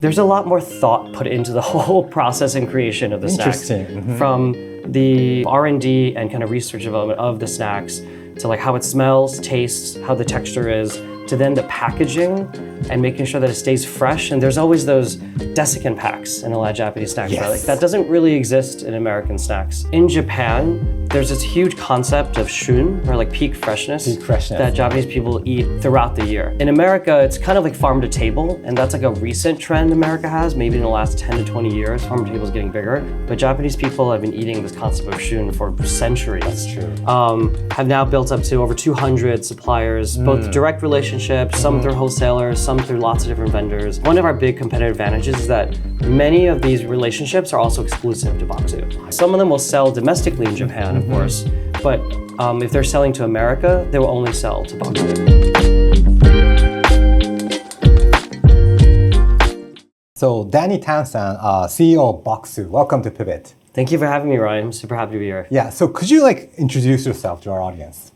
There's a lot more thought put into the whole process and creation of the snacks. Interesting. From the R&D and kind of research development of the snacks to like how it smells, tastes, how the texture is, to then the packaging and making sure that it stays fresh. And there's always those desiccant packs in a lot of Japanese snacks. Yes. Right? Like that doesn't really exist in American snacks. In Japan, there's this huge concept of shun, or like peak freshness, that Japanese people eat throughout the year. In America, it's kind of like farm to table, and that's like a recent trend America has, maybe in the last 10 to 20 years. Farm to table is getting bigger, but Japanese people have been eating this concept of shun for centuries. That's true. Have now built up to over 200 suppliers, both direct relationships, some through wholesalers, some through lots of different vendors. One of our big competitive advantages is that many of these relationships are also exclusive to Bokksu. Some of them will sell domestically in Japan, of course, but if they're selling to America, they will only sell to Bokksu. So Danny Tan-san, CEO of Bokksu, welcome to Pivot. Thank you for having me, Ryan. I'm super happy to be here. Yeah, so could you like introduce yourself to our audience?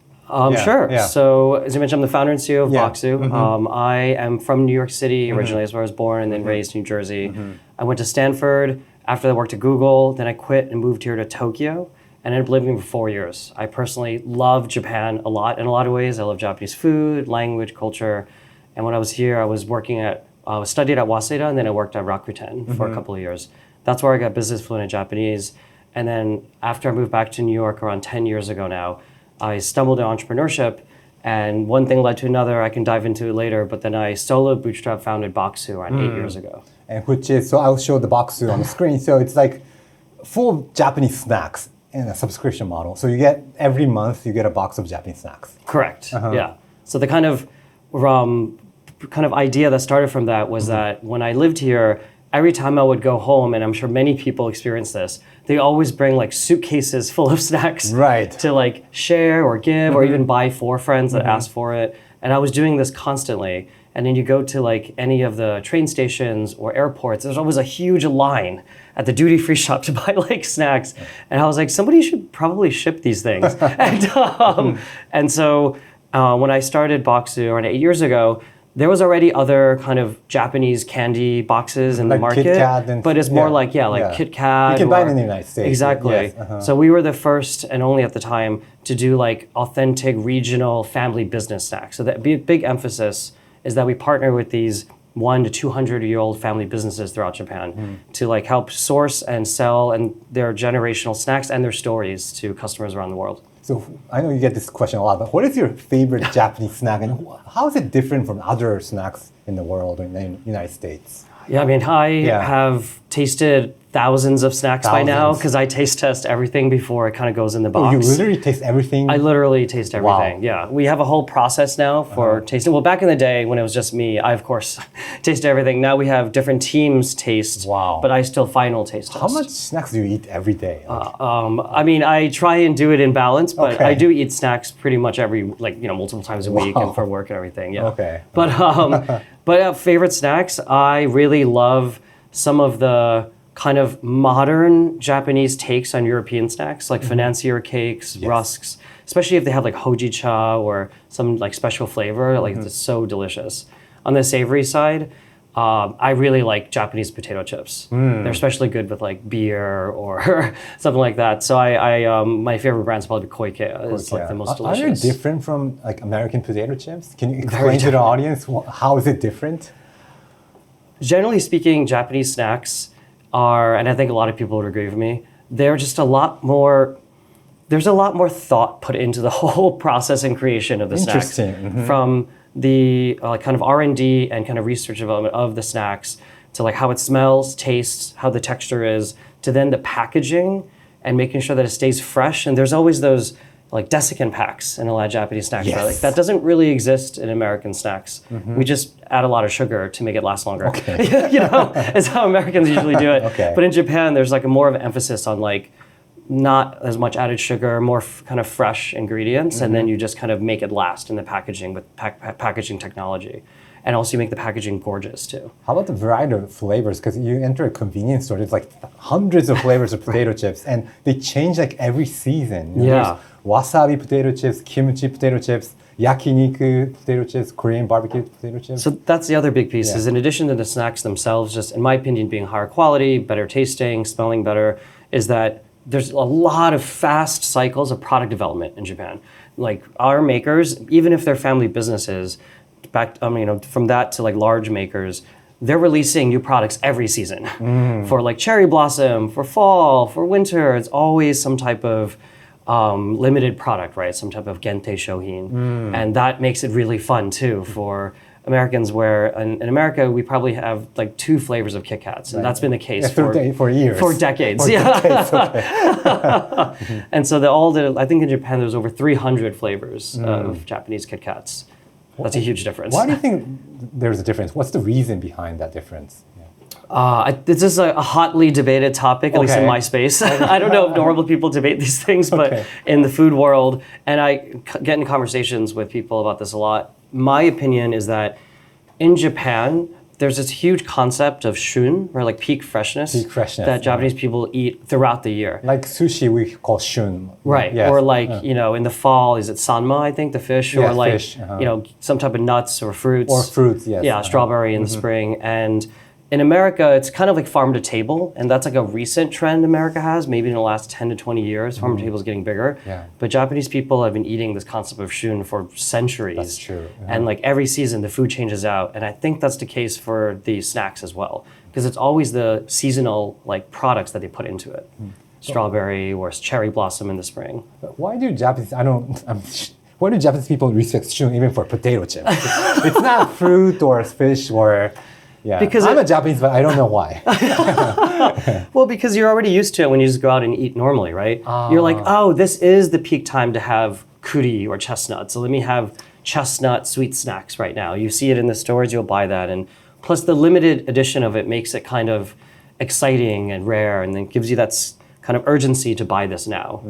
Sure. Yeah. So as you mentioned, I'm the founder and CEO of Bokksu. Mm-hmm. I am from New York City originally, that's where I was born, and then raised in New Jersey. I went to Stanford. After that, I worked at Google. Then I quit and moved here to Tokyo and ended up living for 4 years. I personally love Japan a lot in a lot of ways. I love Japanese food, language, culture. And when I was here, I was studied at Waseda, and then I worked at Rakuten for a couple of years. That's where I got business fluent in Japanese. And then after I moved back to New York around 10 years ago now, I stumbled in entrepreneurship, and one thing led to another. I can dive into it later, but then I solo bootstrap founded Bokksu around 8 years ago. And which is, so I'll show the Bokksu on the screen. So it's like full of Japanese snacks in a subscription model. So you get, every month, you get a box of Japanese snacks. Correct, yeah. So the kind of idea that started from that was that when I lived here, every time I would go home, and I'm sure many people experience this, they always bring like suitcases full of snacks to like share or give or even buy for friends that ask for it. And I was doing this constantly. And then you go to like any of the train stations or airports, there's always a huge line at the duty-free shop to buy like snacks. And I was like, somebody should probably ship these things. And so when I started Bokksu around 8 years ago, there was already other kind of Japanese candy boxes in the market, Kit Kat and, but it's more like Kit Kat. You can buy it in the United States. Exactly. Yes, So we were the first and only at the time to do like authentic regional family business snacks. So that big emphasis is that we partner with these 1 to 200-year-old family businesses throughout Japan to like help source and sell and their generational snacks and their stories to customers around the world. So I know you get this question a lot, but what is your favorite Japanese snack, and how is it different from other snacks in the world or in the United States? Yeah, I mean, I have tasted thousands of snacks by now because I taste test everything before it kind of goes in the box. Oh, you literally taste everything? I literally taste everything, yeah. We have a whole process now for tasting. Well, back in the day when it was just me, I, of course, tasted everything. Now we have different teams taste, but I still final taste test. How much snacks do you eat every day? I mean, I try and do it in balance, but I do eat snacks pretty much multiple times a week and for work and everything, yeah. Okay. But favorite snacks, I really love some of the kind of modern Japanese takes on European snacks, like financier cakes, rusks, especially if they have like hojicha or some like special flavor, like it's so delicious. On the savory side, I really like Japanese potato chips. They're especially good with like beer or something like that. So my favorite brand is probably Koike. It's like the most delicious. Are they different from like American potato chips? Can you explain to the audience how is it different? Generally speaking, Japanese snacks are, and I think a lot of people would agree with me, they're just there's a lot more thought put into the whole process and creation of the snacks. From the kind of R&D and kind of research development of the snacks to like how it smells, tastes, how the texture is, to then the packaging and making sure that it stays fresh. And there's always those like desiccant packs in a lot of Japanese snacks. Right? Like that doesn't really exist in American snacks. We just add a lot of sugar to make it last longer. It's how Americans usually do it. But in Japan, there's like a more of an emphasis on like not as much added sugar, more kind of fresh ingredients, and then you just kind of make it last in the packaging with packaging technology. And also you make the packaging gorgeous too. How about the variety of flavors? Because you enter a convenience store, there's like hundreds of flavors of potato chips, and they change like every season. There's wasabi potato chips, kimchi potato chips, yakiniku potato chips, Korean barbecue potato chips. So that's the other big piece Yeah. is in addition to the snacks themselves, just in my opinion, being higher quality, better tasting, smelling better, is that there's a lot of fast cycles of product development in Japan. Like our makers, even if they're family businesses, from that to like large makers, they're releasing new products every season for like cherry blossom, for fall, for winter. It's always some type of limited product, right? Some type of gente shohin. And that makes it really fun too for Americans where in America we probably have like 2 flavors of Kit Kats and that's been the case for years. For decades. For yeah. decades, okay. And so I think in Japan there's over 300 flavors of Japanese Kit Kats. That's a huge difference. Why do you think there's a difference? What's the reason behind that difference? This is a hotly debated topic, at least in my space. I don't know if normal people debate these things, but in the food world, and I get in conversations with people about this a lot. My opinion is that in Japan, there's this huge concept of shun, or like peak freshness, that Japanese people eat throughout the year. Like sushi, we call shun. Right, yes. or like, in the fall, is it sanma, I think, the fish, or like, fish, some type of nuts or fruits. Or fruits, yes. Yeah, strawberry in the spring. And in America, it's kind of like farm to table, and that's like a recent trend America has, maybe in the last 10 to 20 years, farm to table is getting bigger. Yeah. But Japanese people have been eating this concept of shun for centuries. That's true. And like every season, the food changes out. And I think that's the case for the snacks as well, because it's always the seasonal like products that they put into it. Strawberry or cherry blossom in the spring. Why do Japanese, why do Japanese people respect shun even for potato chips? It's not fruit or fish or... Yeah, because I'm a Japanese, but I don't know why. Well, because you're already used to it when you just go out and eat normally, right? You're like, oh, this is the peak time to have kuri or chestnut. So let me have chestnut sweet snacks right now. You see it in the stores, you'll buy that. And plus the limited edition of it makes it kind of exciting and rare and then gives you that kind of urgency to buy this now.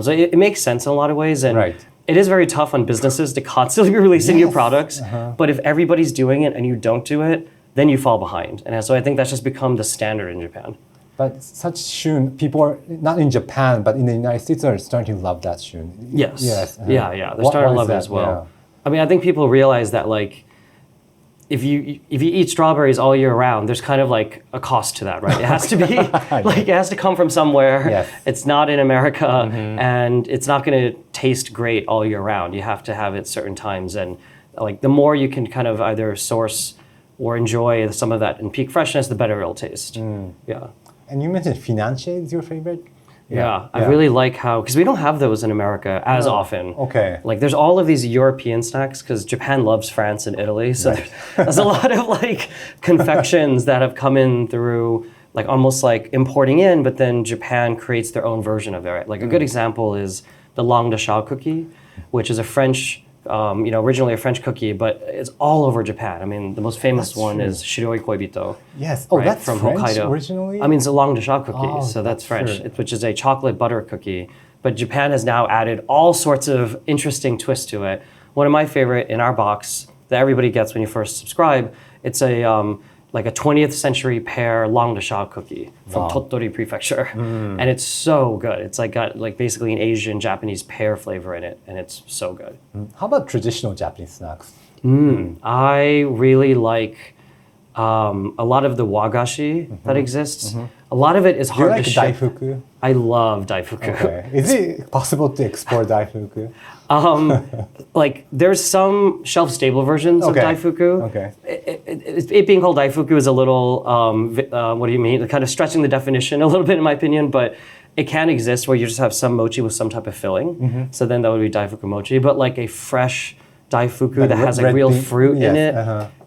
So it makes sense in a lot of ways. And it is very tough on businesses to constantly be releasing new products. But if everybody's doing it and you don't do it, then you fall behind. And so I think that's just become the standard in Japan. But such shun, people are, not in Japan, but in the United States are starting to love that shun. Yes. Yes. Yeah. They're starting to love it as well. Yeah. I mean, I think people realize that like, if you eat strawberries all year round, there's kind of like a cost to that, right? It has to be, like it has to come from somewhere. Yes. It's not in America and it's not gonna taste great all year round. You have to have it certain times. And like the more you can kind of either source or enjoy some of that in peak freshness, the better it'll taste. Yeah. And you mentioned Finanche is your favorite? Yeah, I really like how, because we don't have those in America as often. Okay. Like there's all of these European snacks, because Japan loves France and Italy, so there's a lot of like confections that have come in through like almost like importing in, but then Japan creates their own version of it. Right? Like a good example is the langue de chao cookie, which is a French, originally a French cookie, but it's all over Japan. I mean, the most famous one is Shiroi Koibito. Yes. Oh, right, that's from French Hokkaido. Originally? I mean, it's a langue de chao cookie, Oh, so that's French, true. which is a chocolate butter cookie. But Japan has now added all sorts of interesting twists to it. One of my favorite in our box that everybody gets when you first subscribe, it's a like a 20th century pear langue de chao cookie from Tottori Prefecture. And it's so good. It's like got like basically an Asian Japanese pear flavor in it, and it's so good. How about traditional Japanese snacks? I really like a lot of the wagashi that exists. A lot of it is hard to ship. Daifuku? I love daifuku. Okay. Is it possible to export daifuku? Like there's some shelf-stable versions of daifuku. Okay. It being called daifuku is a little, what do you mean? Kind of stretching the definition a little bit in my opinion, but it can exist where you just have some mochi with some type of filling. So then that would be daifuku mochi, but like a fresh daifuku that has like real fruit in it.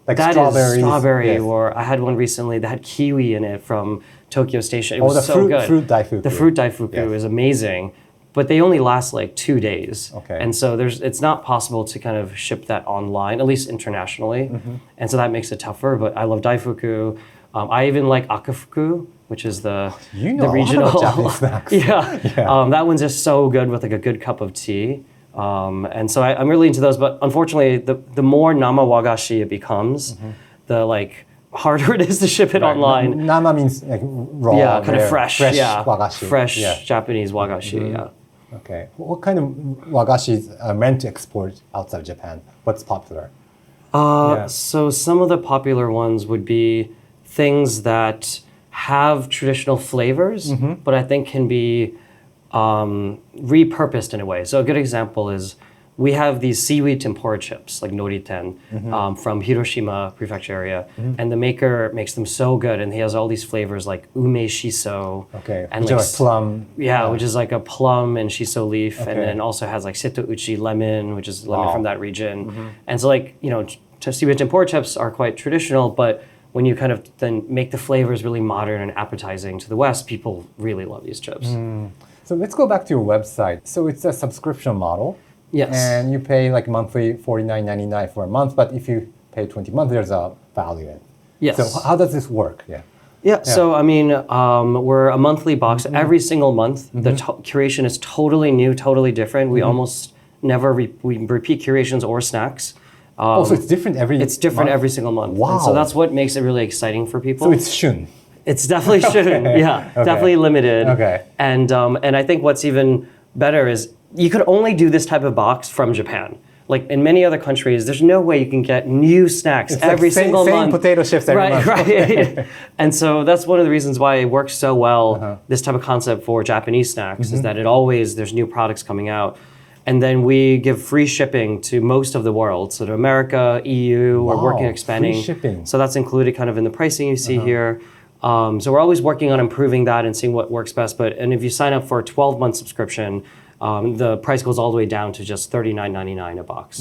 Like that is strawberry, yes. or I had one recently that had kiwi in it from Tokyo Station. It was the so good. fruit daifuku. The fruit daifuku is amazing, but they only last like 2 days. Okay. And so it's not possible to kind of ship that online, at least internationally. And so that makes it tougher, but I love daifuku. I even like akafuku, which is the regional. A lot about Japanese snacks. That one's just so good with like a good cup of tea. And so I'm really into those, but unfortunately, the more nama wagashi it becomes, the like harder it is to ship it online. Nama means like raw. Yeah, kind of fresh. Fresh wagashi. Fresh Japanese wagashi. Yeah. Okay. What kind of wagashi is meant to export outside of Japan? What's popular? Yeah. So some of the popular ones would be things that have traditional flavors, but I think can be repurposed in a way. So a good example is we have these seaweed tempura chips, like noriten, from Hiroshima prefecture area, and the maker makes them so good, and he has all these flavors like ume shiso, Okay. and Which are like plum. yeah, which is like a plum and shiso leaf, and Okay. then also has like seto uchi lemon, which is lemon from that region, and so like seaweed tempura chips are quite traditional, but when you kind of then make the flavors really modern and appetizing to the West, people really love these chips. So let's go back to your website. So it's a subscription model. Yes. And you pay like monthly $49.99 for a month, but if you pay 20 months, there's a value in. Yes. So how does this work? Yeah, so I mean, we're a monthly box. Every single month, the curation is totally new, totally different. We almost never we repeat curations or snacks. So it's different every It's different month? every single month. Wow. And so that's what makes it really exciting for people. So it's shun. It's definitely shouldn't. Yeah, definitely limited. Okay. And I think what's even better is you could only do this type of box from Japan. Like in many other countries, there's no way you can get new snacks It's every like single same month. potato chips every month. Right. And so that's one of the reasons why it works so well, this type of concept for Japanese snacks, is that there's new products coming out. And then we give free shipping to most of the world. So to America, EU, we're working on expanding. Free shipping. So that's included kind of in the pricing you see here. So we're always working on improving that and seeing what works best. And if you sign up for a 12-month subscription, the price goes all the way down to just $39.99 a box.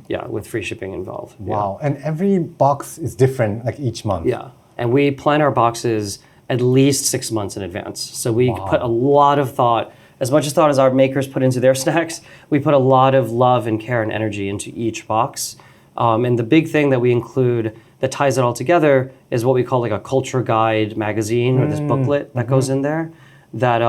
Yeah, with free shipping involved. Wow. And every box is different, like each month. Yeah. And we plan our boxes at least 6 months in advance. So we put a lot of thought, as much as thought as our makers put into their snacks, we put a lot of love and care and energy into each box. And the big thing that we include that ties it all together is what we call like a culture guide magazine, or this booklet that goes in there that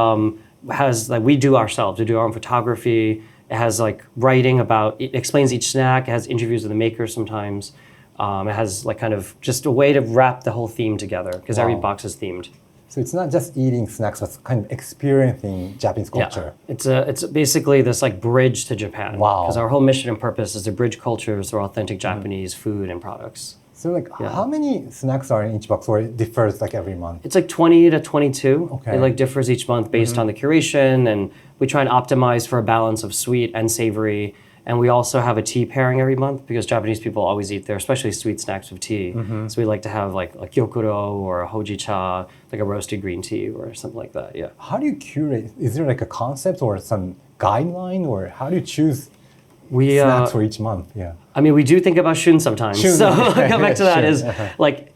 has, like, we do ourselves. We do our own photography. It has like writing about, it explains each snack. It has interviews with the makers sometimes. It has like kind of just a way to wrap the whole theme together, because every box is themed. So it's not just eating snacks, but kind of experiencing Japanese culture. Yeah. It's basically this like bridge to Japan. Wow. Because our whole mission and purpose is to bridge cultures through authentic Japanese food and products. So like how many snacks are in each box, or it differs like every month? It's like 20 to 22. Okay. It like differs each month based on the curation, and we try and optimize for a balance of sweet and savory. And we also have a tea pairing every month, because Japanese people always eat their, especially sweet snacks, with tea. So we like to have like a gyokuro or a hojicha, like a roasted green tea or something like that. Yeah. How do you curate? Is there like a concept or some guideline, or how do you choose We snacks for each month? Yeah. I mean, we do think about shun sometimes. Shun. So come back to that Shun. is like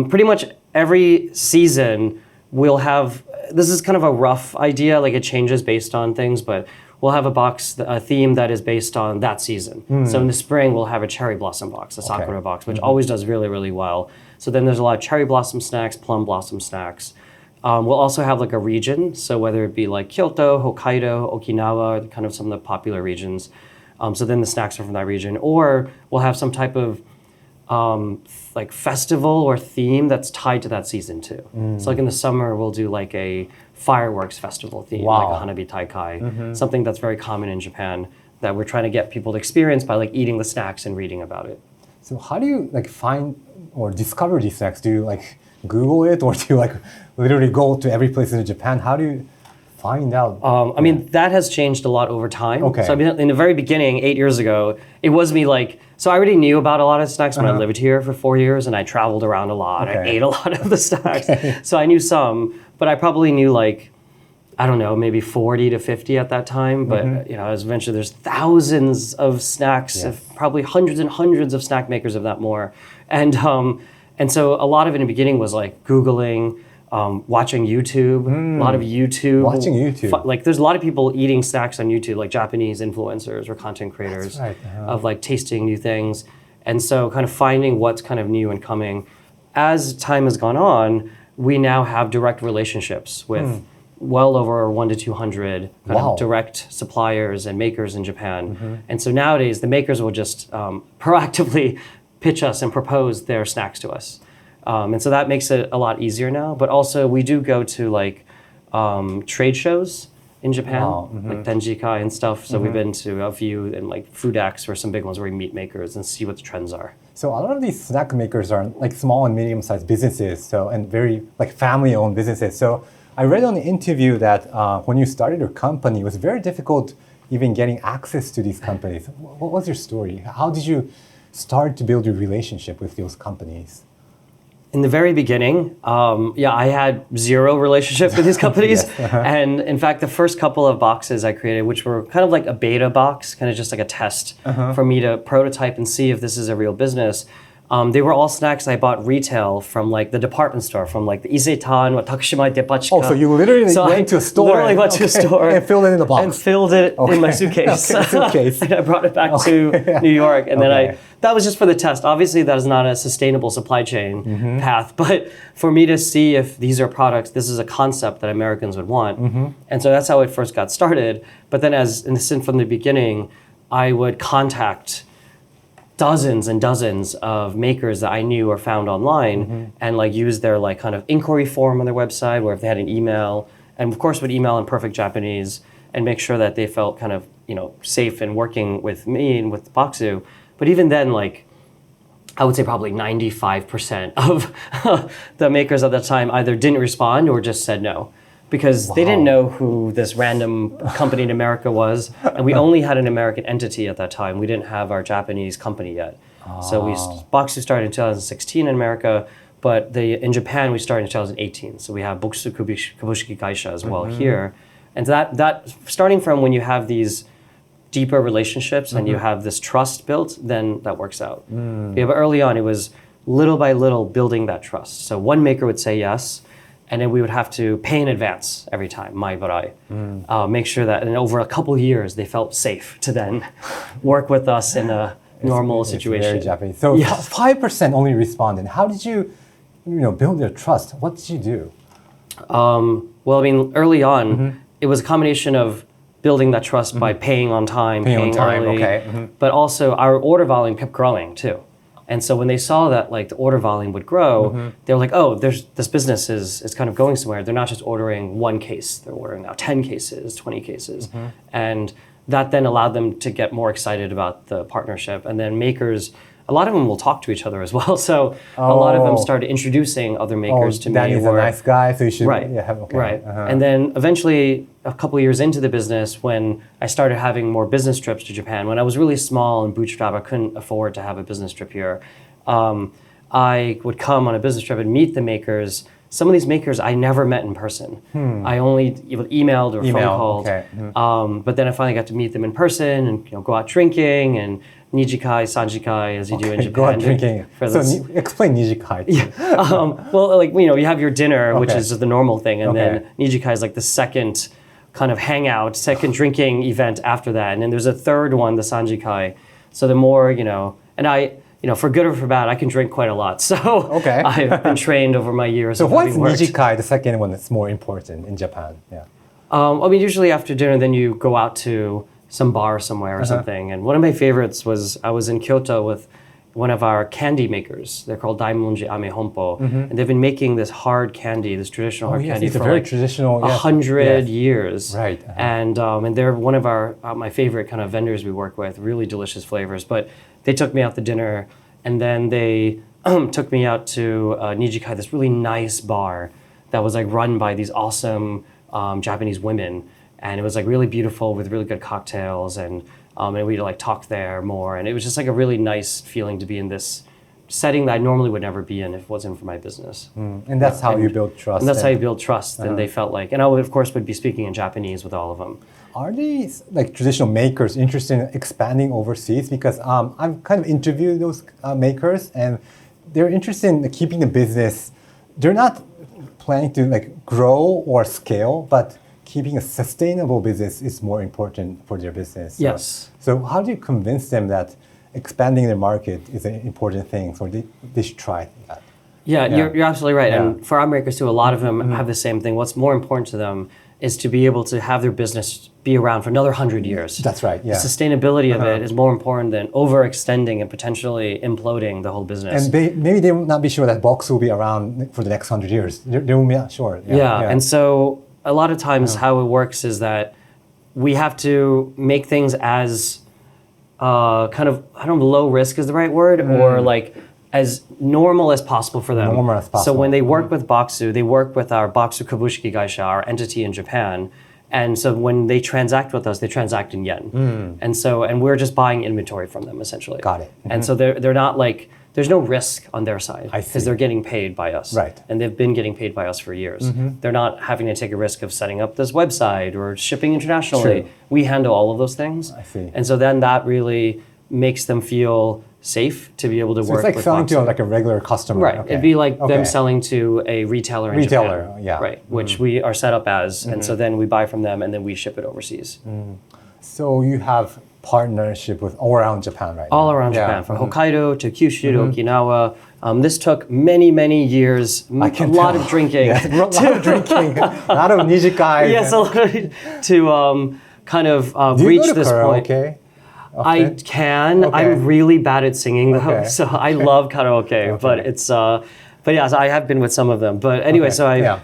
pretty much every season we'll have, this is kind of a rough idea, like it changes based on things, but we'll have a box, a theme that is based on that season. So in the spring, we'll have a cherry blossom box, a sakura box, which always does really, really well. So then there's a lot of cherry blossom snacks, plum blossom snacks. We'll also have like a region. So whether it be like Kyoto, Hokkaido, Okinawa, kind of some of the popular regions. So then the snacks are from that region. Or we'll have some type of like festival or theme that's tied to that season too. So like in the summer, we'll do like a fireworks festival theme, like a Hanabi Taikai, something that's very common in Japan that we're trying to get people to experience by like eating the snacks and reading about it. So how do you like find or discover these snacks? Do you like Google it, or do you like literally go to every place in Japan? How do you find out? I mean, that has changed a lot over time. Okay. So I mean, in the very beginning, 8 years ago, it was me like, so I already knew about a lot of snacks when I lived here for 4 years, and I traveled around a lot. I ate a lot of the snacks. So I knew some, but I probably knew like, I don't know, maybe 40 to 50 at that time. But you know, as eventually there's thousands of snacks, probably hundreds and hundreds of snack makers, if not more. And so a lot of it in the beginning was like Googling, watching YouTube, a lot of YouTube. Watching YouTube. Like there's a lot of people eating snacks on YouTube, like Japanese influencers or content creators of like tasting new things. And so kind of finding what's kind of new and coming. As time has gone on, we now have direct relationships with well over 100 to 200 kind of direct suppliers and makers in Japan. And so nowadays the makers will just proactively pitch us and propose their snacks to us. And so that makes it a lot easier now. But also we do go to like trade shows in Japan, Wow, like Tenjikai and stuff. So we've been to a few, and like Foodax or some big ones where we meet makers and see what the trends are. So a lot of these snack makers are like small and medium-sized businesses, so and very like family-owned businesses. So I read on the interview that when you started your company, it was very difficult even getting access to these companies. What was your story? How did you start to build your relationship with those companies? In the very beginning, I had zero relationship with these companies. And in fact, the first couple of boxes I created, which were kind of like a beta box, kind of just like a test for me to prototype and see if this is a real business. They were all snacks I bought retail from like the department store, from like the Isetan or Takashima Depachika. Oh, so you literally went to a store. Literally went to a store and filled it in the box. And filled it in my suitcase. And I brought it back to New York. And then that was just for the test. Obviously, that is not a sustainable supply chain path. But for me to see if these are products, this is a concept that Americans would want. And so that's how it first got started. But then from the beginning, I would contact dozens and dozens of makers that I knew or found online and like use their like kind of inquiry form on their website, where if they had an email, and of course would email in perfect Japanese and make sure that they felt kind of, safe in working with me and with Bokksu. But even then, like, I would say probably 95% of the makers at that time either didn't respond or just said no, because they didn't know who this random company in America was. And we only had an American entity at that time. We didn't have our Japanese company yet. So Bokksu started in 2016 in America, but in Japan we started in 2018. So we have Bokksu Kabushiki Kaisha as well here. And that starting from when you have these deeper relationships and you have this trust built, then that works out. Yeah, but early on, it was little by little building that trust. So one maker would say yes, and then we would have to pay in advance every time, make sure that, and over a couple years, they felt safe to then work with us in a normal situation. Very Japanese. So 5% only responded. How did you, build their trust? What did you do? Well, I mean, early on, it was a combination of building that trust by paying on time, paying early, but also our order volume kept growing too. And so when they saw that like the order volume would grow, they were like, oh, this business is kind of going somewhere. They're not just ordering one case, they're ordering now 10 cases, 20 cases. And that then allowed them to get more excited about the partnership. And then makers, a lot of them will talk to each other as well. So a lot of them started introducing other makers to me. Danny's a nice guy, so you should have And then eventually, a couple of years into the business, when I started having more business trips to Japan, when I was really small and bootstrap, I couldn't afford to have a business trip here. I would come on a business trip and meet the makers. Some of these makers I never met in person. I only emailed or phone called. But then I finally got to meet them in person and go out drinking and Nijikai, Sanjikai, as you do in Japan. Go out drinking. Explain Nijikai. You have your dinner, which is the normal thing, and then Nijikai is like the second kind of hangout, second drinking event after that. And then there's a third one, the Sanjikai. So the more, and I, for good or for bad, I can drink quite a lot. So I've been trained over my years. So what's Nijikai, the second one that's more important in Japan? Yeah. Usually after dinner, then you go out to some bar somewhere or something. And one of my favorites was I was in Kyoto with one of our candy makers. They're called Daimonji Ame Honpo. And they've been making this hard candy, this traditional hard candy for very traditional, 100 years. Right. And they're one of my favorite kind of vendors we work with, really delicious flavors. But they took me out to dinner, and then they took me out to Nijikai, this really nice bar that was like run by these awesome Japanese women. And it was like really beautiful with really good cocktails, and we'd like talk there more. And it was just like a really nice feeling to be in this setting that I normally would never be in if it wasn't for my business. And that's how you build trust. And that's how you build trust. And they felt like, and I would, of course, would be speaking in Japanese with all of them. Are these like traditional makers interested in expanding overseas? Because I've kind of interviewed those makers, and they're interested in keeping the business. They're not planning to like grow or scale, but keeping a sustainable business is more important for their business. Yes. So how do you convince them that expanding their market is an important thing, so they should try that? Yeah, you're absolutely right. Yeah. And for our makers too, a lot of them have the same thing. What's more important to them is to be able to have their business be around for another 100 years. That's right, yeah. The sustainability of it is more important than overextending and potentially imploding the whole business. And maybe they will not be sure that Bokksu will be around for the next 100 years. They will be not sure. Yeah. And so a lot of times how it works is that we have to make things as kind of, I don't know, low risk is the right word, or like as normal as possible for them. Normal as possible. So when they work with Bokksu, they work with our Bokksu Kabushiki Gaisha, our entity in Japan. And so when they transact with us, they transact in yen. And we're just buying inventory from them essentially. Got it. And so they're not like, there's no risk on their side I see. because they're getting paid by us. Right. And they've been getting paid by us for years. They're not having to take a risk of setting up this website or shipping internationally. True. We handle all of those things. I see. And so then that really makes them feel safe to be able to work It's like with selling to Bokksu. like a regular customer. Right. Okay. It'd be like Okay. them selling to a retailer in Retailer, Japan. yeah. Right. Which we are set up as. And so then we buy from them and then we ship it overseas. So you have partnership with all around Japan right now. All around Yeah. Japan, from Hokkaido to Kyushu to Okinawa. This took many, many years, a lot of drinking. Yes, a lot of drinking, a lot of nijikai. Yes, a lot to kind of Do you reach go to this point. karaoke? I often? can. Okay. I'm really bad at singing though, Okay. so I love karaoke. But it's, but yeah, so I have been with some of them. But anyway, Okay, so I yeah.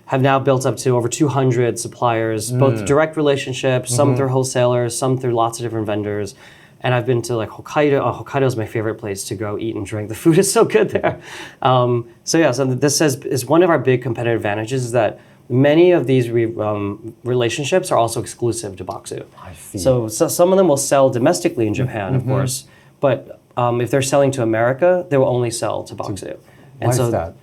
have now built up to over 200 suppliers, both direct relationships, some through wholesalers, some through lots of different vendors. And I've been to like Hokkaido. Hokkaido is my favorite place to go eat and drink. The food is so good there. So this is one of our big competitive advantages is that many of these relationships are also exclusive to Bokksu. I see. So some of them will sell domestically in Japan, of course, but if they're selling to America, they will only sell to Bokksu. Why is that?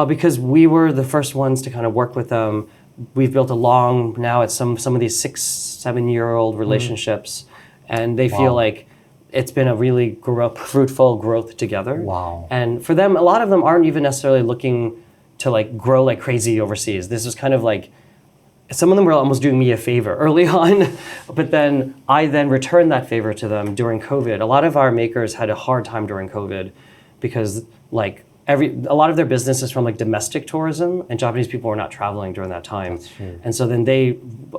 Because we were the first ones to kind of work with them. We've built now it's some of these 6-7 year old relationships, and they feel like it's been a really fruitful growth together. Wow. And for them, a lot of them aren't even necessarily looking to like grow like crazy overseas. This is kind of like, some of them were almost doing me a favor early on, but then I returned that favor to them during COVID. A lot of our makers had a hard time during COVID because like a lot of their business is from like domestic tourism, and Japanese people were not traveling during that time. That's true. And so then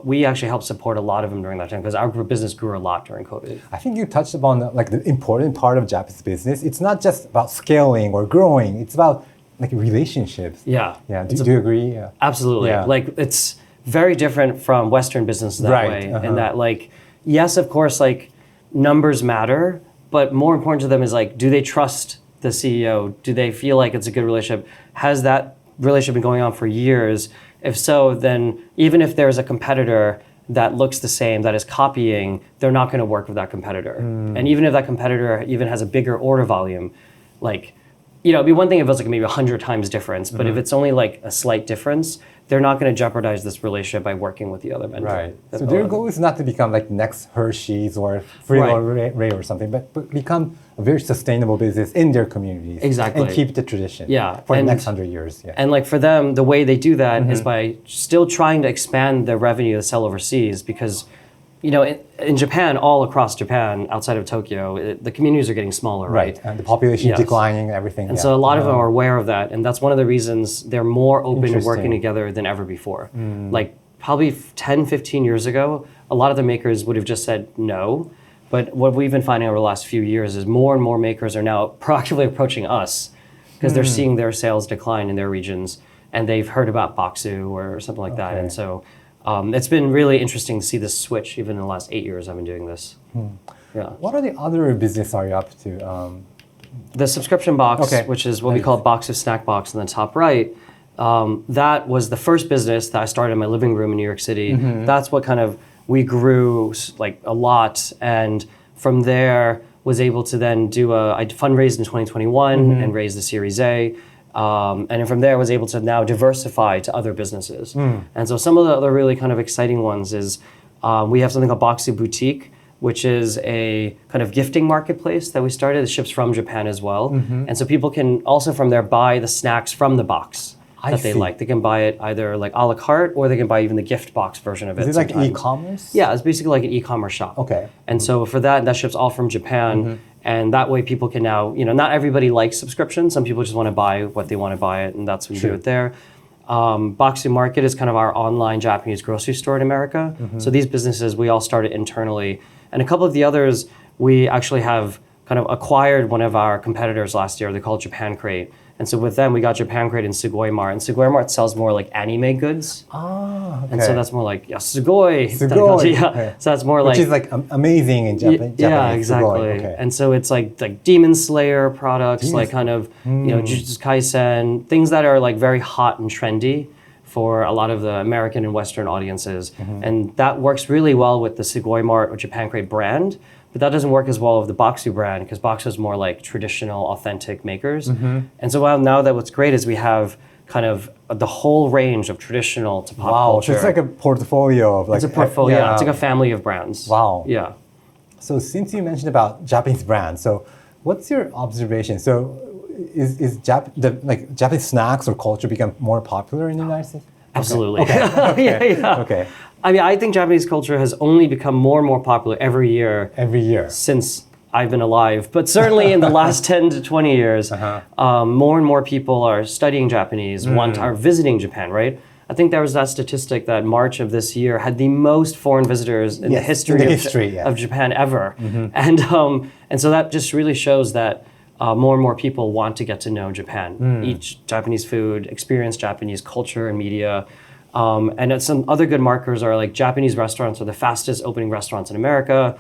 we actually helped support a lot of them during that time because our business grew a lot during COVID. I think you touched upon like the important part of Japanese business. It's not just about scaling or growing. It's about like relationships. Yeah. Yeah. Do you agree? Yeah. Absolutely. Yeah. Like it's very different from Western business that Right, way. And that like, yes, of course, like numbers matter, but more important to them is like, do they trust the CEO? Do they feel like it's a good relationship? Has that relationship been going on for years? If so, then even if there's a competitor that looks the same, that is copying, they're not going to work with that competitor. And even if that competitor even has a bigger order volume, like, it'd be one thing if it was like maybe 100 times difference, but if it's only like a slight difference, they're not going to jeopardize this relationship by working with the other vendor. Right. So their goal is not to become like next Hershey's or Frito Ray or something, but become a very sustainable business in their communities. Exactly. And keep the tradition. Yeah. For the And- next 100 years. Yeah. And like for them, the way they do that is by still trying to expand their revenue to sell overseas because, in Japan, all across Japan, outside of Tokyo, the communities are getting smaller, right? And the population Yes. declining, everything. And so a lot of them are aware of that, and that's one of the reasons they're more open to working Interesting. together than ever before. Like probably 10, 15 years ago, a lot of the makers would have just said no. But what we've been finding over the last few years is more and more makers are now proactively approaching us because they're seeing their sales decline in their regions, and they've heard about Bokksu or something like that. Okay. And so it's been really interesting to see this switch even in the last 8 years I've been doing this. Yeah. What are the other business are you up to? The subscription box, Okay. which is what we call Bokksu Snack Box in the top right, that was the first business that I started in my living room in New York City. That's what kind of, we grew like a lot, and from there was able to then I fundraised in 2021 and raised the Series A. And then from there, I was able to now diversify to other businesses. And so some of the other really kind of exciting ones is we have something called Bokksu Boutique, which is a kind of gifting marketplace that we started. It ships from Japan as well. And so people can also from there buy the snacks from the box that they see. like. They can buy it either like a la carte or they can buy even the gift box version of it. Is it like sometimes. e-commerce? Yeah, it's basically like an e-commerce shop. Okay. And so for that ships all from Japan. And that way people can now, not everybody likes subscriptions. Some people just want to buy what they want to buy it, and that's when you do it there. Bokksu Market is kind of our online Japanese grocery store in America. So these businesses, we all started internally. And a couple of the others, we actually have kind of acquired one of our competitors last year. They call it Japan Crate. And so with them, we got Japan Crate and Sugoi Mart. And Sugoi Mart sells more like anime goods. Ah, okay. And so that's more like, yeah, Sugoi. Sugoi. Yeah. Okay. So that's more Which like... is like amazing in Japanese. Yeah, exactly. Sugoi. Okay. And so it's like Demon Slayer products, like kind of, Jujutsu Kaisen, things that are like very hot and trendy for a lot of the American and Western audiences. And that works really well with the Sugoi Mart or Japan Crate brand, but that doesn't work as well with the Bokksu brand because Bokksu is more like traditional, authentic makers. And so now that what's great is we have kind of the whole range of traditional to pop culture. So it's like a portfolio of like... It's a portfolio, yeah. It's like a family of brands. Wow. Yeah. So since you mentioned about Japanese brands, so what's your observation? So is Japanese snacks or culture become more popular in the United States? Absolutely. Okay. Yeah. Okay. I mean, I think Japanese culture has only become more and more popular every year. Every year. Since I've been alive. But certainly in the last 10 to 20 years, more and more people are studying Japanese, are visiting Japan, right? I think there was that statistic that March of this year had the most foreign visitors in the history of Japan ever. And so that just really shows that more and more people want to get to know Japan, eat Japanese food, experience Japanese culture and media. And some other good markers are like Japanese restaurants are the fastest opening restaurants in America.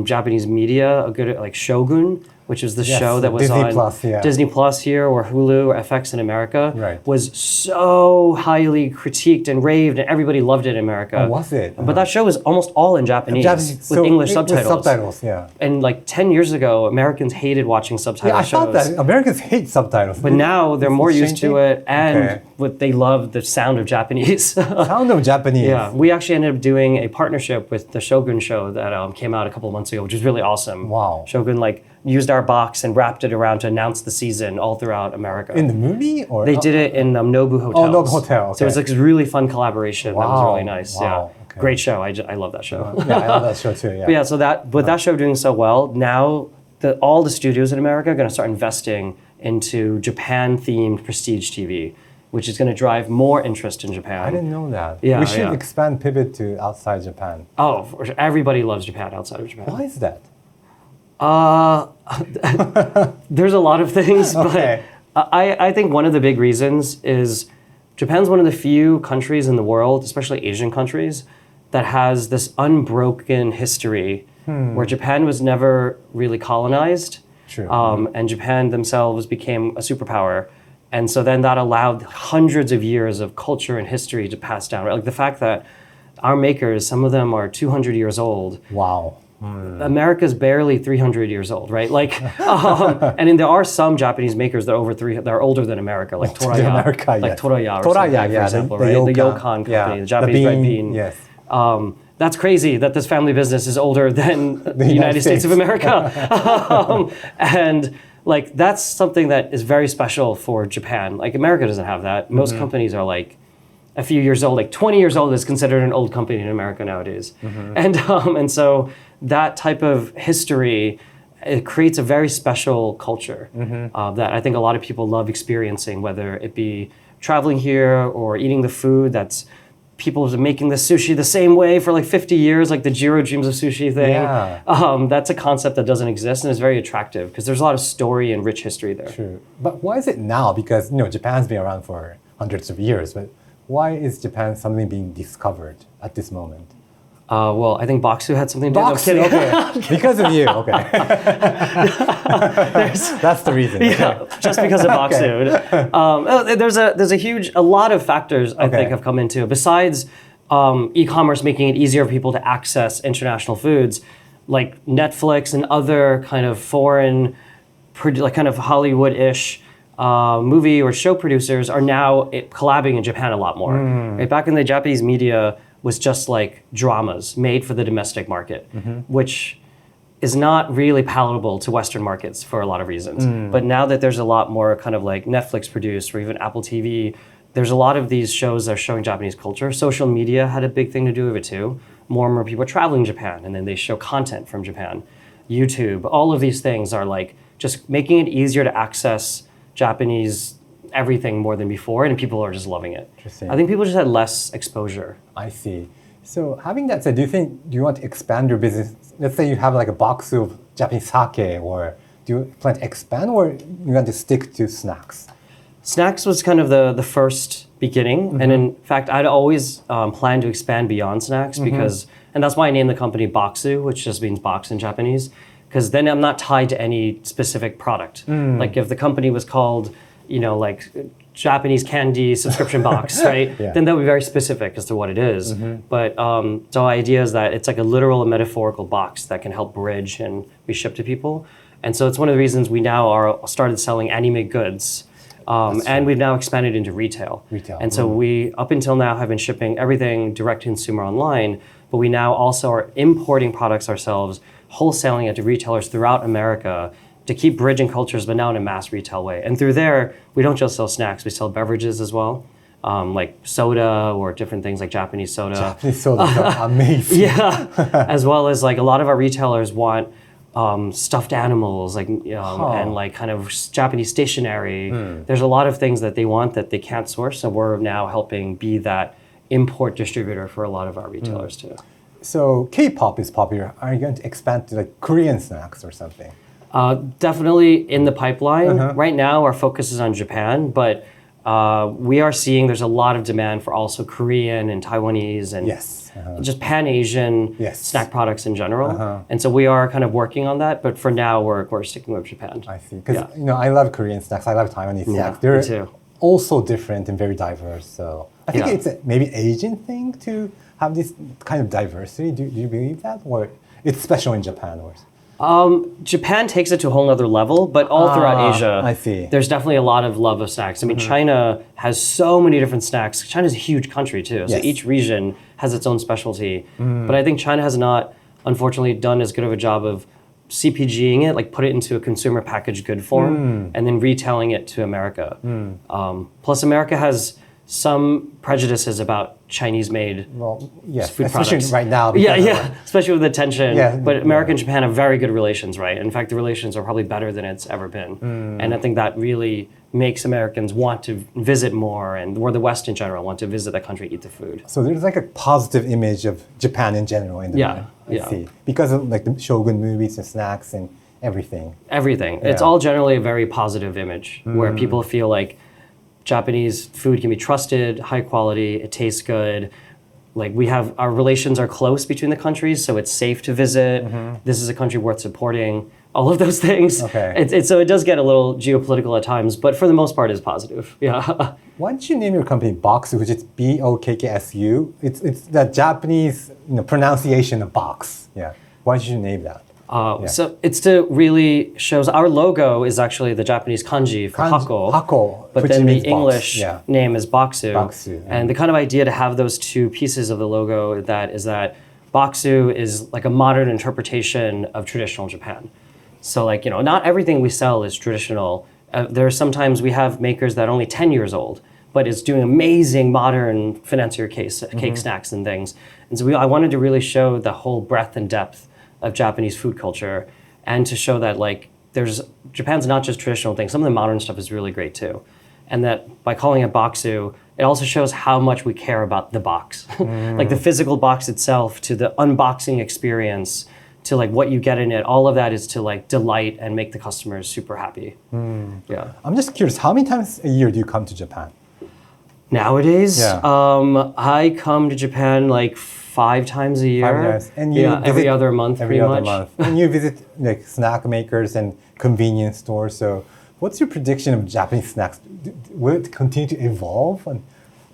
Japanese media, a good like Shogun, which is the show that was Disney on Plus, Disney Plus here or Hulu or FX in America, was so highly critiqued and raved, and everybody loved it in America. Oh, was it? But that show was almost all in Japanese with English subtitles. With subtitles, yeah. And like 10 years ago, Americans hated watching subtitle shows. I thought that Americans hate subtitles. But now they're more used to it, and they love the sound of Japanese. Sound of Japanese. Yeah, we actually ended up doing a partnership with the Shogun show that came out a couple of months ago, which is really awesome. Wow. Shogun used our box and wrapped it around to announce the season all throughout America. In the movie? Or they did it in Nobu Hotels. Oh, Nobu Hotel. Okay. So it was like a really fun collaboration. Wow. That was really nice. Wow. Yeah. Okay. Great show. I love that show. Yeah, I love that show too. Yeah. But yeah, so that show doing so well, now all the studios in America are going to start investing into Japan-themed prestige TV, which is going to drive more interest in Japan. I didn't know that. Yeah, we should pivot to outside Japan. Oh, for sure. Everybody loves Japan outside of Japan. Why is that? There's a lot of things, Okay. but I think one of the big reasons is Japan's one of the few countries in the world, especially Asian countries, that has this unbroken history where Japan was never really colonized. True. And Japan themselves became a superpower. And so then that allowed hundreds of years of culture and history to pass down. Right? Like the fact that our makers, some of them are 200 years old. Wow. America's barely 300 years old, right? And then there are some Japanese makers that are older than America, like Toraya, Toraya, for example, the Yokan company, the Japanese red bean. Yes. That's crazy that this family business is older than the United States of America, and that's something that is very special for Japan. Like America doesn't have that. Most companies are like a few years old. Like 20 years old is considered an old company in America nowadays, and so that type of history, it creates a very special culture that I think a lot of people love experiencing, whether it be traveling here or eating the food that's people have been making the sushi the same way for like 50 years, like the Jiro Dreams of Sushi thing. Yeah. That's a concept that doesn't exist and is very attractive because there's a lot of story and rich history there. True. But why is it now? Because Japan's been around for hundreds of years, but why is Japan suddenly being discovered at this moment? Well, I think Bokksu had something to do with it. Bokksu, okay. Because of you, okay. That's the reason. Yeah, just because of Bokksu. There's a lot of factors I think have come into it. Besides e-commerce making it easier for people to access international foods, like Netflix and other kind of foreign, like kind of Hollywood-ish movie or show producers are now collabing in Japan a lot more. Right? Back in the Japanese media was just like dramas made for the domestic market, which is not really palatable to Western markets for a lot of reasons. But now that there's a lot more kind of like Netflix produced or even Apple TV, there's a lot of these shows that are showing Japanese culture. Social media had a big thing to do with it too. More and more people are traveling Japan and then they show content from Japan. YouTube, all of these things are like just making it easier to access Japanese everything more than before, and people are just loving it. Interesting. I think people just had less exposure. I see. So having that said, do you want to expand your business? Let's say you have like a box of Japanese sake, or do you plan to expand, or you want to stick to snacks? Snacks was kind of the first beginning, and in fact, I'd always planned to expand beyond snacks because, and that's why I named the company Bokksu, which just means box in Japanese, because then I'm not tied to any specific product. Like if the company was called, like Japanese candy subscription box, right? Then that would be very specific as to what it is. But so idea is that it's like a literal and metaphorical box that can help bridge and be shipped to people. And so it's one of the reasons we now are started selling anime goods. And we've now expanded into retail. And so we, up until now, have been shipping everything direct to consumer online, but we now also are importing products ourselves, wholesaling it to retailers throughout America to keep bridging cultures, but now in a mass retail way. And through there, we don't just sell snacks, we sell beverages as well, like soda or different things like Japanese soda. Japanese soda are amazing. As well as like a lot of our retailers want stuffed animals, like and like kind of Japanese stationery. There's a lot of things that they want that they can't source, and we're now helping be that import distributor for a lot of our retailers too. So K-pop is popular. Are you going to expand to like Korean snacks or something? Definitely in the pipeline. Right now, our focus is on Japan, but we are seeing there's a lot of demand for also Korean and Taiwanese and just Pan-Asian snack products in general. And so we are kind of working on that, but for now we're sticking with Japan. I see, because I love Korean snacks. I love Taiwanese snacks. They're also different and very diverse. So I think it's maybe Asian thing to have this kind of diversity. Do you believe that, or it's special in Japan, or? Japan takes it to a whole nother level, but all throughout Asia, I see. There's definitely a lot of love of snacks. I mean, China has so many different snacks. China's a huge country too, so each region has its own specialty. But I think China has not, unfortunately, done as good of a job of CPGing it, like put it into a consumer packaged good form, and then retailing it to America. Plus, America has some prejudices about Chinese-made food especially products. right now. Especially with the tension. But America and Japan have very good relations, right? In fact, the relations are probably better than it's ever been. And I think that really makes Americans want to visit more, and or the West in general want to visit that country, eat the food. So there's like a positive image of Japan in general in the mind. I see. Because of like the Shogun movies and snacks and everything. It's all generally a very positive image where people feel like Japanese food can be trusted, high quality, it tastes good. Like our relations are close between the countries, so it's safe to visit. This is a country worth supporting. All of those things. So it does get a little geopolitical at times, but for the most part, it's positive. Why don't you name your company Bokksu, which is Bokksu? It's the Japanese pronunciation of box. Why did you name that? So it's to really shows our logo is actually the Japanese kanji for hako, but then the English name is Bokksu. And the kind of idea to have those two pieces of the logo is that Bokksu is like a modern interpretation of traditional Japan. So like, not everything we sell is traditional. There are sometimes we have makers that are only 10 years old, but it's doing amazing modern financier cake snacks and things. And so I wanted to really show the whole breadth and depth of Japanese food culture, and to show that like Japan's not just traditional things. Some of the modern stuff is really great too. And that by calling it Bokksu, it also shows how much we care about the box. Like the physical box itself, to the unboxing experience, to like what you get in it, all of that is to like delight and make the customers super happy. I'm just curious, how many times a year do you come to Japan? Nowadays, I come to Japan like 5 times a year. 5 times. And you every other month, pretty much. And you visit like snack makers and convenience stores. So what's your prediction of Japanese snacks? Will it continue to evolve?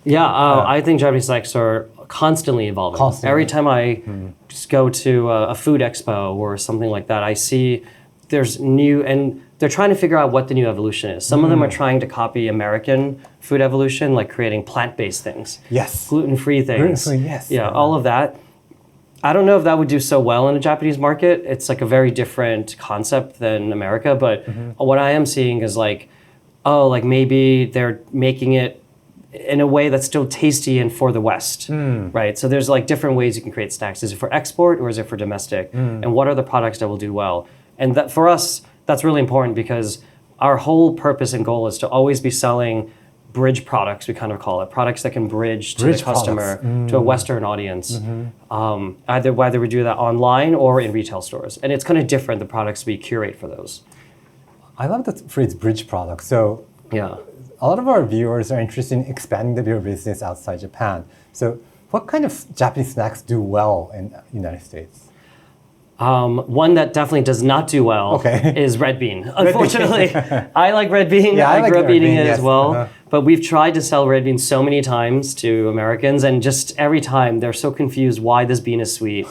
I think Japanese snacks are constantly evolving. Every time I just go to a food expo or something like that, I see there's new, and they're trying to figure out what the new evolution is. Some of them are trying to copy American food evolution, like creating plant-based things. Gluten-free things. Gluten-free, all of that. I don't know if that would do so well in the Japanese market. It's like a very different concept than America, but what I am seeing is like, maybe they're making it in a way that's still tasty and for the West, right? So there's like different ways you can create snacks. Is it for export or is it for domestic? And what are the products that will do well? And that for us, that's really important because our whole purpose and goal is to always be selling bridge products, we kind of call it, products that can bridge to the customer, to a Western audience, either whether we do that online or in retail stores. And it's kind of different, the products we curate for those. I love the phrase bridge product. So a lot of our viewers are interested in expanding the beer business outside Japan. So what kind of Japanese snacks do well in the United States? One that definitely does not do well is red bean. Unfortunately, I like red bean. Yeah, I like grew up red eating bean, it yes. as well. But we've tried to sell red bean so many times to Americans, and just every time they're so confused why this bean is sweet,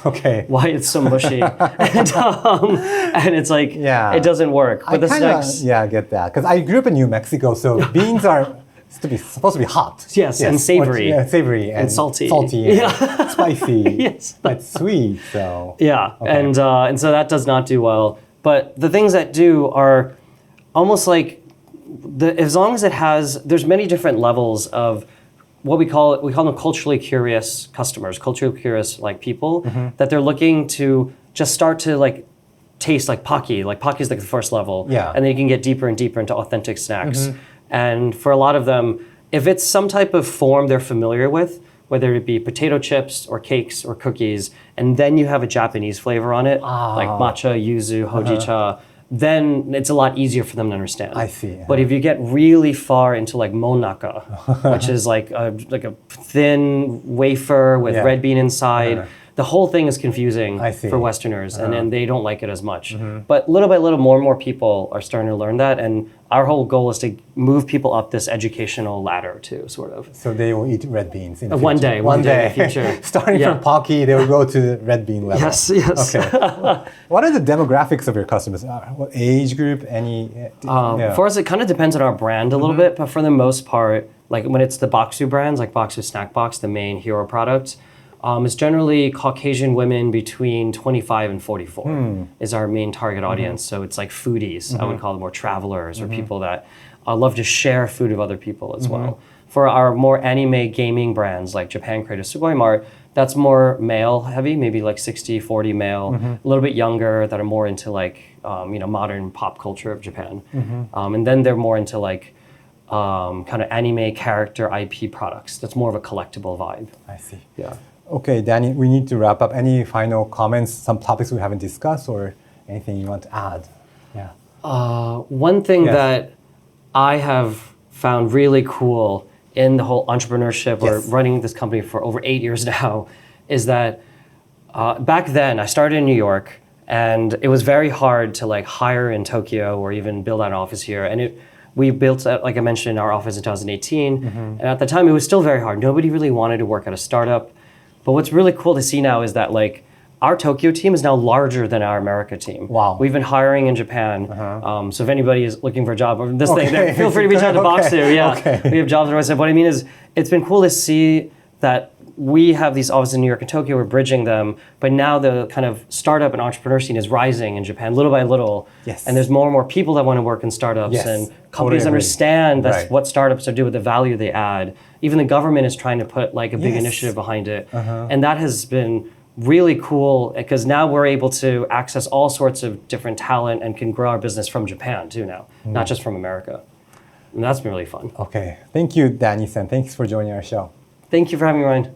why it's so mushy, and it's like it doesn't work. But the snacks, I get that because I grew up in New Mexico, so beans are supposed to be hot. Yes, and savory. Savory and salty. Salty and spicy. Yes. But sweet, so. Yeah, and so that does not do well. But the things that do are almost like, as long as it has, there's many different levels of what we call them culturally curious customers, culturally curious like people, that they're looking to just start to like taste like Pocky. Like Pocky is like the first level. Yeah. And then you can get deeper and deeper into authentic snacks. And for a lot of them, if it's some type of form they're familiar with, whether it be potato chips or cakes or cookies, and then you have a Japanese flavor on it, like matcha, yuzu, hojicha, then it's a lot easier for them to understand. I see. But if you get really far into like monaka, which is like a thin wafer with red bean inside, the whole thing is confusing for Westerners, and then they don't like it as much. But little by little, more and more people are starting to learn that, and our whole goal is to move people up this educational ladder too, sort of. So they will eat red beans in the future. One day in the future. Starting from Pocky, they will go to the red bean level. Yes. Okay. What are the demographics of your customers? What age group? For us, it kind of depends on our brand a little bit, but for the most part, like when it's the Bokksu brands, like Bokksu Snack Box, the main hero product, it's generally Caucasian women between 25 and 44 is our main target audience. So it's like foodies, I would call them, or travelers, or people that love to share food with other people as well. For our more anime gaming brands like Japan Creative Sugoi Mart, that's more male heavy, maybe like 60-40 male, a little bit younger, that are more into like modern pop culture of Japan. And then they're more into like kind of anime character IP products. That's more of a collectible vibe. I see. Yeah. Okay, Danny, we need to wrap up. Any final comments, some topics we haven't discussed, or anything you want to add? Yeah. One thing that I have found really cool in the whole entrepreneurship or running this company for over 8 years now is that back then I started in New York, and it was very hard to like hire in Tokyo or even build out an office here. And we built, like I mentioned, our office in 2018. And at the time, it was still very hard. Nobody really wanted to work at a startup. But what's really cool to see now is that like our Tokyo team is now larger than our America team. Wow. We've been hiring in Japan. So if anybody is looking for a job or this thing, feel free to reach out to Bokksu. Yeah, we have jobs on our website. What I mean is, it's been cool to see that we have these offices in New York and Tokyo, we're bridging them, but now the kind of startup and entrepreneur scene is rising in Japan little by little. And there's more and more people that want to work in startups, and companies understand that's what startups are doing, the value they add. Even the government is trying to put like a big initiative behind it. And that has been really cool because now we're able to access all sorts of different talent and can grow our business from Japan too now, not just from America. And that's been really fun. Okay. Thank you, Danny-san. Thanks for joining our show. Thank you for having me, Ryan.